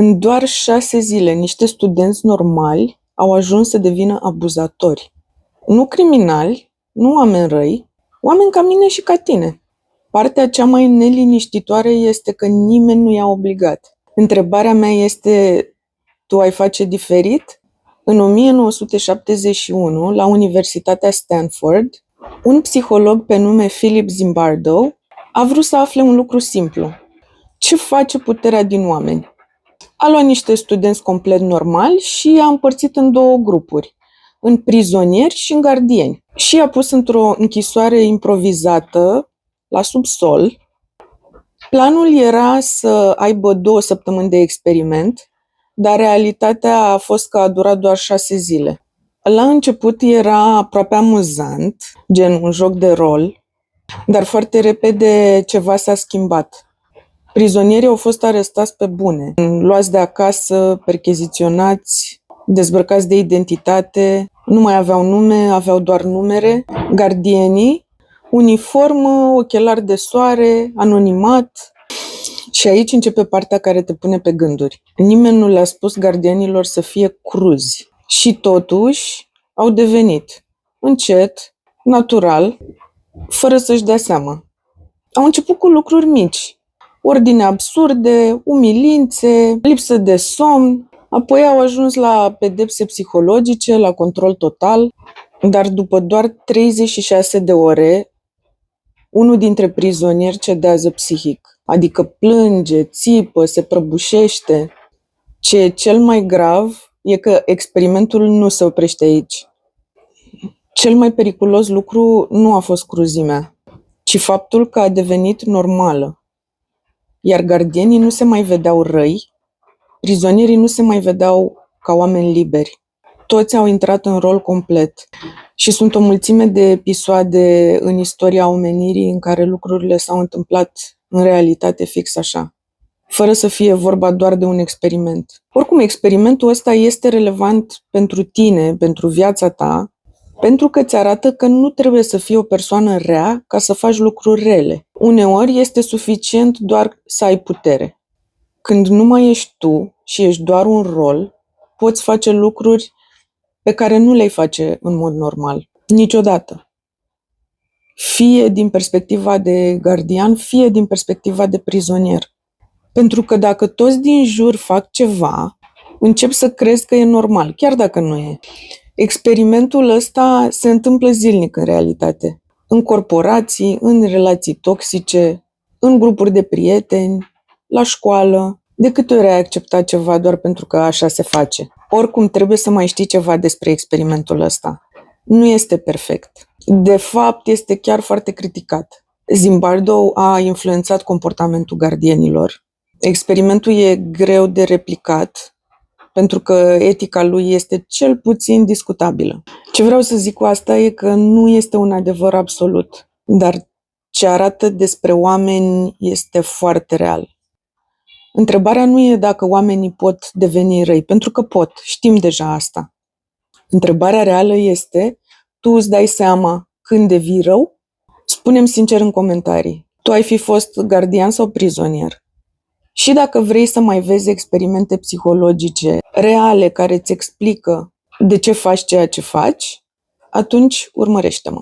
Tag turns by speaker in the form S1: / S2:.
S1: În doar 6 zile, niște studenți normali au ajuns să devină abuzatori. Nu criminali, nu oameni răi, oameni ca mine și ca tine. Partea cea mai neliniștitoare este că nimeni nu i-a obligat. Întrebarea mea este, tu ai face diferit? În 1971, la Universitatea Stanford, un psiholog pe nume Philip Zimbardo a vrut să afle un lucru simplu. Ce face puterea din oameni? A luat niște studenți complet normali și i-a împărțit în două grupuri, în prizonieri și în gardieni. Și i-a pus într-o închisoare improvizată, la subsol. Planul era să aibă 2 săptămâni de experiment, dar realitatea a fost că a durat doar 6 zile. La început era aproape amuzant, gen un joc de rol, dar foarte repede ceva s-a schimbat. Prizonierii au fost arestați pe bune, luați de acasă, percheziționați, dezbrăcați de identitate, nu mai aveau nume, aveau doar numere. Gardienii, uniformă, ochelari de soare, anonimat. Și aici începe partea care te pune pe gânduri. Nimeni nu le-a spus gardienilor să fie cruzi. Și totuși au devenit, încet, natural, fără să-și dea seama. Au început cu lucruri mici. Ordine absurde, umilințe, lipsă de somn, apoi au ajuns la pedepse psihologice, la control total, dar după doar 36 de ore, unul dintre prizonieri cedează psihic, adică plânge, țipă, se prăbușește. Ce e cel mai grav e că experimentul nu se oprește aici. Cel mai periculos lucru nu a fost cruzimea, ci faptul că a devenit normală. Iar gardienii nu se mai vedeau răi, prizonierii nu se mai vedeau ca oameni liberi. Toți au intrat în rol complet. Și sunt o mulțime de episoade în istoria omenirii în care lucrurile s-au întâmplat în realitate fix așa, fără să fie vorba doar de un experiment. Oricum, experimentul ăsta este relevant pentru tine, pentru viața ta, pentru că îți arată că nu trebuie să fii o persoană rea ca să faci lucruri rele. Uneori este suficient doar să ai putere. Când nu mai ești tu și ești doar un rol, poți face lucruri pe care nu le-ai face în mod normal. Niciodată. Fie din perspectiva de gardian, fie din perspectiva de prizonier. Pentru că dacă toți din jur fac ceva, începi să crezi că e normal, chiar dacă nu e. Experimentul ăsta se întâmplă zilnic în realitate. În corporații, în relații toxice, în grupuri de prieteni, la școală. De câte ori ai acceptat ceva doar pentru că așa se face? Oricum, trebuie să mai știi ceva despre experimentul ăsta. Nu este perfect. De fapt, este chiar foarte criticat. Zimbardo a influențat comportamentul gardienilor. Experimentul e greu de replicat, pentru că etica lui este cel puțin discutabilă. Ce vreau să zic cu asta e că nu este un adevăr absolut, dar ce arată despre oameni este foarte real. Întrebarea nu e dacă oamenii pot deveni răi, pentru că pot, știm deja asta. Întrebarea reală este, tu îți dai seama când devii rău? Spune-mi sincer în comentarii, tu ai fi fost gardian sau prizonier? Și dacă vrei să mai vezi experimente psihologice reale care îți explică de ce faci ceea ce faci, atunci urmărește-mă.